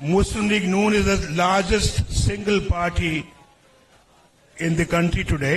Muslim League Noon is the largest single party in the country today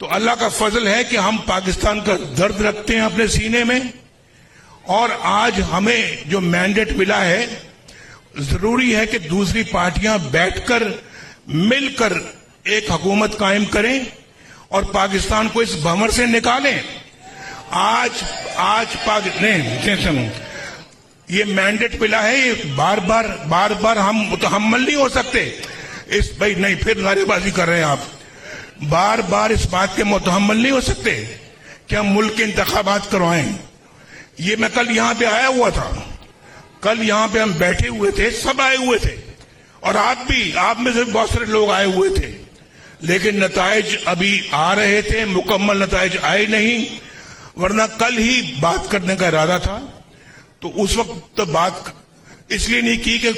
تو اللہ کا فضل ہے کہ ہم پاکستان کا درد رکھتے ہیں اپنے سینے میں، اور آج ہمیں جو مینڈیٹ ملا ہے، ضروری ہے کہ دوسری پارٹیاں بیٹھ کر مل کر ایک حکومت قائم کریں اور پاکستان کو اس بھنور سے نکالیں۔ آج یہ مینڈیٹ ملا ہے، یہ بار بار ہم متحمل نہیں ہو سکتے اس بھائی نہیں پھر نعرے بازی کر رہے ہیں آپ، بار بار اس بات کے متحمل نہیں ہو سکتے کہ ہم ملک کے انتخابات کروائیں۔ یہ میں کل یہاں پہ آیا ہوا تھا، کل یہاں پہ ہم بیٹھے ہوئے تھے، سب آئے ہوئے تھے، اور آپ میں سے بہت سارے لوگ آئے ہوئے تھے، لیکن نتائج ابھی آ رہے تھے، مکمل نتائج آئے نہیں، ورنہ کل ہی بات کرنے کا ارادہ تھا۔ تو اس وقت تو بات اس لیے نہیں کی کہ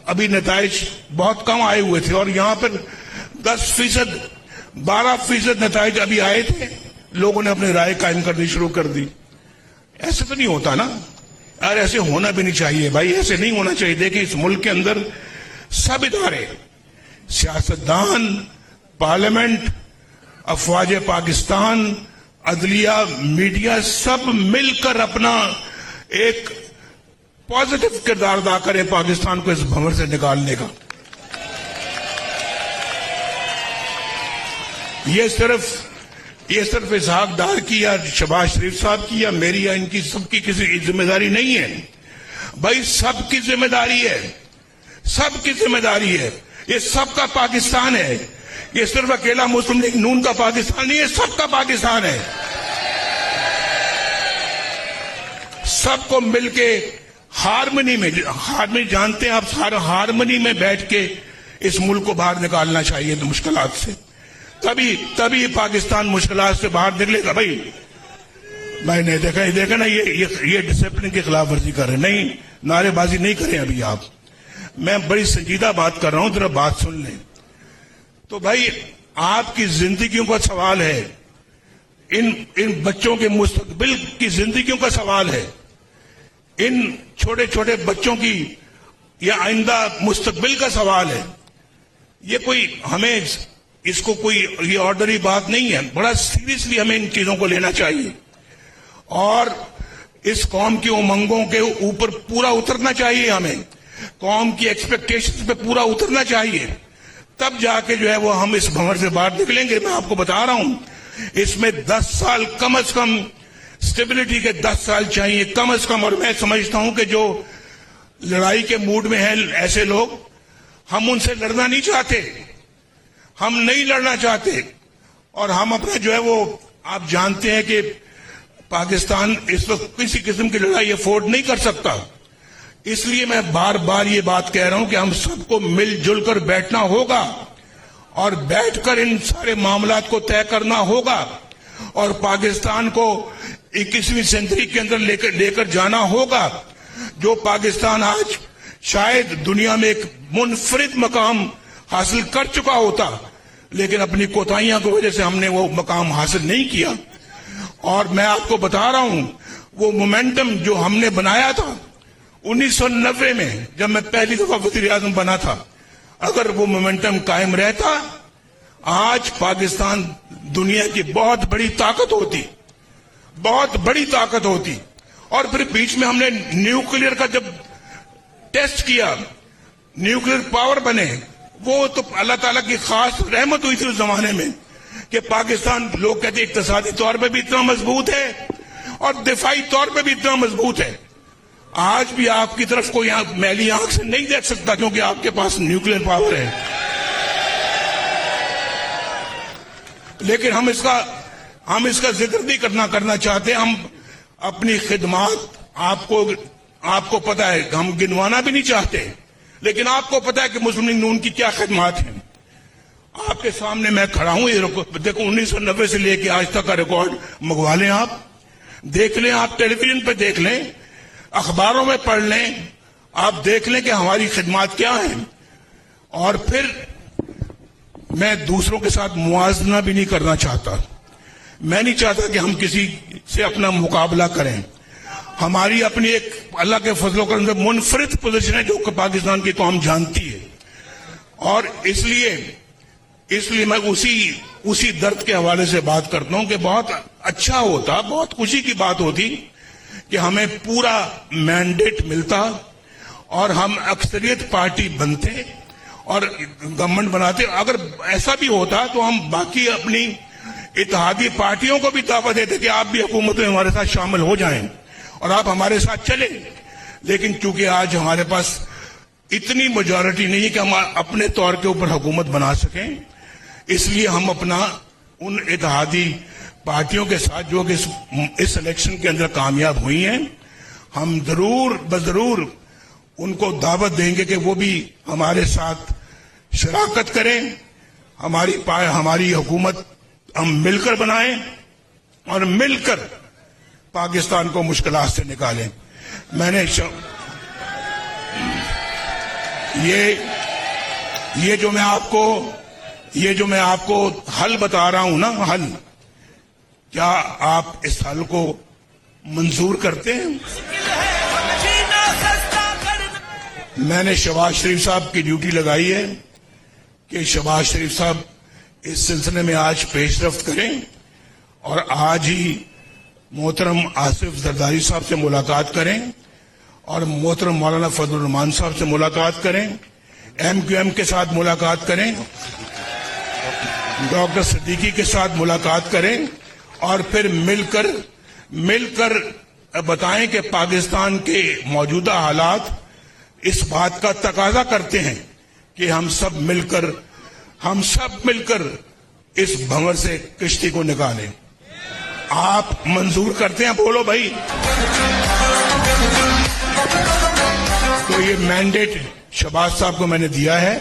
ابھی نتائج بہت کم آئے ہوئے تھے، اور یہاں پر 10%، 12% نتائج ابھی آئے تھے، لوگوں نے اپنی رائے قائم کرنی شروع کر دی۔ ایسے تو نہیں ہوتا نا یار، ایسے ہونا بھی نہیں چاہیے بھائی، ایسے نہیں ہونا چاہیے۔ دیکھیں اس ملک کے اندر سب ادارے، سیاستدان، پارلیمنٹ، افواج پاکستان، عدلیہ، میڈیا، سب مل کر اپنا ایک پازیٹو کردار ادا کریں پاکستان کو اس بھنور سے نکالنے کا۔ یہ صرف اسحاق ڈار کی یا شہباز شریف صاحب کی یا میری یا ان کی سب کی کسی ذمہ داری نہیں ہے بھائی، سب کی ذمہ داری ہے، سب کی ذمہ داری ہے۔ یہ سب کا پاکستان ہے، یہ صرف اکیلا مسلم لیگ نون کا پاکستان نہیں ہے، سب کا پاکستان ہے۔ سب کو مل کے ہارمنی میں جانتے ہیں آپ، ہارمنی میں بیٹھ کے اس ملک کو باہر نکالنا چاہیے مشکلات سے، تبھی پاکستان مشکلات سے باہر نکلے گا۔ بھائی میں نے دیکھا نا، یہ ڈسپلن کی خلاف ورزی کر رہے ہیں، نہیں نعرے بازی نہیں کریں ابھی آپ، میں بڑی سنجیدہ بات کر رہا ہوں، ذرا بات سن لیں۔ تو بھائی آپ کی زندگیوں کا سوال ہے، ان بچوں کے مستقبل کی زندگیوں کا سوال ہے، ان چھوٹے چھوٹے بچوں کی یا آئندہ مستقبل کا سوال ہے۔ یہ کوئی ہمیں اس کو کوئی یہ آرڈنری بات نہیں ہے، بڑا سیریسلی ہمیں ان چیزوں کو لینا چاہیے، اور اس قوم کی امنگوں کے اوپر پورا اترنا چاہیے، ہمیں قوم کی ایکسپیکٹیشن پہ پورا اترنا چاہیے، تب جا کے جو ہے وہ ہم اس بھنور سے باہر نکلیں گے۔ میں آپ کو بتا رہا ہوں، اس میں 10 سال کم از کم، سٹیبلٹی کے 10 سال چاہیے کم از کم، اور میں سمجھتا ہوں کہ جو لڑائی کے موڈ میں ہیں ایسے لوگ، ہم ان سے لڑنا نہیں چاہتے، ہم نہیں لڑنا چاہتے، اور ہم اپنا جو ہے وہ آپ جانتے ہیں کہ پاکستان اس وقت کسی قسم کی لڑائی افورڈ نہیں کر سکتا۔ اس لیے میں بار بار یہ بات کہہ رہا ہوں کہ ہم سب کو مل جل کر بیٹھنا ہوگا، اور بیٹھ کر ان سارے معاملات کو طے کرنا ہوگا، اور پاکستان کو 21ویں سینچری کے اندر لے کر جانا ہوگا۔ جو پاکستان آج شاید دنیا میں ایک منفرد مقام حاصل کر چکا ہوتا، لیکن اپنی کوتاہیاں کی وجہ سے ہم نے وہ مقام حاصل نہیں کیا۔ اور میں آپ کو بتا رہا ہوں، وہ مومنٹم جو ہم نے بنایا تھا 1990 میں، جب میں پہلی دفعہ وزیر اعظم بنا تھا، اگر وہ مومنٹم قائم رہتا، آج پاکستان دنیا کی بہت بڑی طاقت ہوتی، بہت بڑی طاقت ہوتی۔ اور پھر بیچ میں ہم نے نیوکلیر کا جب ٹیسٹ کیا، نیوکلیر پاور بنے، وہ تو اللہ تعالیٰ کی خاص رحمت ہوئی تھی اس زمانے میں کہ پاکستان، لوگ کہتے ہیں اقتصادی طور پہ بھی اتنا مضبوط ہے اور دفاعی طور پہ بھی اتنا مضبوط ہے۔ آج بھی آپ کی طرف کوئی میلی آنکھ سے نہیں دیکھ سکتا، کیونکہ آپ کے پاس نیوکلیر پاور ہے۔ لیکن ہم اس کا ذکر نہیں کرنا چاہتے۔ ہم اپنی خدمات آپ کو پتا ہے، ہم گنوانا بھی نہیں چاہتے، لیکن آپ کو پتا ہے کہ مسلم لیگ نون کی کیا خدمات ہیں۔ آپ کے سامنے میں کھڑا ہوں، یہ دیکھو 1990 سے لے کے آج تک کا ریکارڈ منگوا لیں، آپ دیکھ لیں، آپ ٹیلی ویژن پہ دیکھ لیں، اخباروں میں پڑھ لیں، آپ دیکھ لیں کہ ہماری خدمات کیا ہیں۔ اور پھر میں دوسروں کے ساتھ موازنہ بھی نہیں کرنا چاہتا، میں نہیں چاہتا کہ ہم کسی سے اپنا مقابلہ کریں۔ ہماری اپنی ایک اللہ کے فضل و کرم سے منفرد پوزیشن ہے جو کہ پاکستان کی قوم جانتی ہے، اور اس لیے اس لیے میں اسی درد کے حوالے سے بات کرتا ہوں کہ بہت اچھا ہوتا, بہت خوشی کی بات ہوتی کہ ہمیں پورا مینڈیٹ ملتا اور ہم اکثریت پارٹی بنتے اور گورنمنٹ بناتے. اگر ایسا بھی ہوتا تو ہم باقی اپنی اتحادی پارٹیوں کو بھی دعوت دیتے کہ آپ بھی حکومت میں ہمارے ساتھ شامل ہو جائیں اور آپ ہمارے ساتھ چلیں. لیکن چونکہ آج ہمارے پاس اتنی میجورٹی نہیں ہے کہ ہم اپنے طور کے اوپر حکومت بنا سکیں, اس لیے ہم اپنا ان اتحادی پارٹیوں کے ساتھ جو کہ اس الیکشن کے اندر کامیاب ہوئی ہیں, ہم ضرور ان کو دعوت دیں گے کہ وہ بھی ہمارے ساتھ شراکت کریں, ہماری حکومت ہم مل کر بنائیں اور مل کر پاکستان کو مشکلات سے نکالیں. میں نے یہ جو میں آپ کو حل بتا رہا ہوں نا, حل, کیا آپ اس حل کو منظور کرتے ہیں؟ میں نے شہباز شریف صاحب کی ڈیوٹی لگائی ہے کہ شہباز شریف صاحب اس سلسلے میں آج پیش رفت کریں اور آج ہی محترم آصف زرداری صاحب سے ملاقات کریں اور محترم مولانا فضل الرحمان صاحب سے ملاقات کریں, MQM کے ساتھ ملاقات کریں, ڈاکٹر صدیقی کے ساتھ ملاقات کریں اور پھر مل کر بتائیں کہ پاکستان کے موجودہ حالات اس بات کا تقاضا کرتے ہیں کہ ہم سب مل کر اس بھنور سے کشتی کو نکالیں. آپ منظور کرتے ہیں؟ بولو بھائی. تو یہ مینڈیٹ شہباز صاحب کو میں نے دیا ہے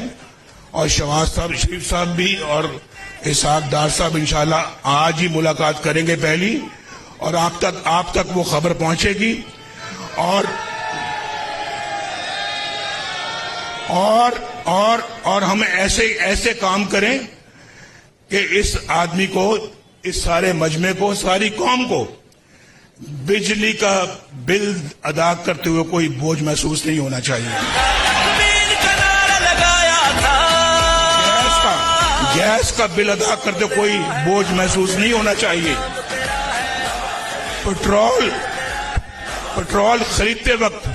اور شہباز صاحب شریف صاحب بھی اور اسحاق ڈار صاحب انشاءاللہ آج ہی ملاقات کریں گے پہلی, اور آپ تک وہ خبر پہنچے گی اور ہم ایسے کام کریں کہ اس آدمی کو, اس سارے مجمع کو, ساری قوم کو بجلی کا بل ادا کرتے ہوئے کوئی بوجھ محسوس نہیں ہونا چاہیے. گیس کا بل ادا کرتے کوئی بوجھ محسوس نہیں ہونا چاہیے. پٹرول خریدتے وقت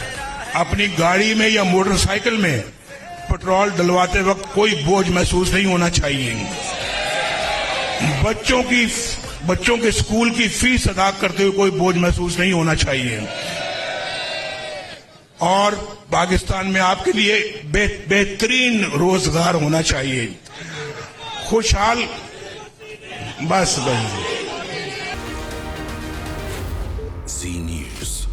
اپنی گاڑی میں یا موٹر سائیکل میں پٹرول ڈلواتے وقت کوئی بوجھ محسوس نہیں ہونا چاہیے. بچوں کے اسکول کی فیس ادا کرتے ہوئے کوئی بوجھ محسوس نہیں ہونا چاہیے. اور پاکستان میں آپ کے لیے بہترین روزگار ہونا چاہیے, خوشحال. بس زی نیوز.